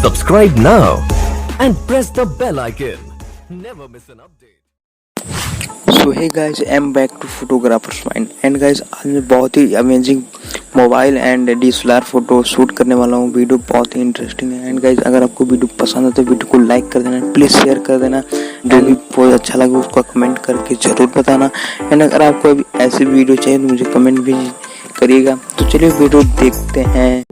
Subscribe now and press the bell icon. Never miss an update. So hey guys, I am back to photographers mind and guys आज मैं बहुत ही amazing mobile and DSLR photo shoot करने वाला हूँ। Video बहुत ही interesting है एंड गाइस अगर आपको वीडियो पसंद है तो वीडियो को लाइक कर देना, प्लीज़ शेयर कर देना। जो भी बहुत अच्छा लगे उसको कमेंट करके ज़रूर बताना एंड अगर आपको अभी ऐसी वीडियो चाहिए तो मुझे कमेंट भी करिएगा। तो चलिए वीडियो देखते हैं।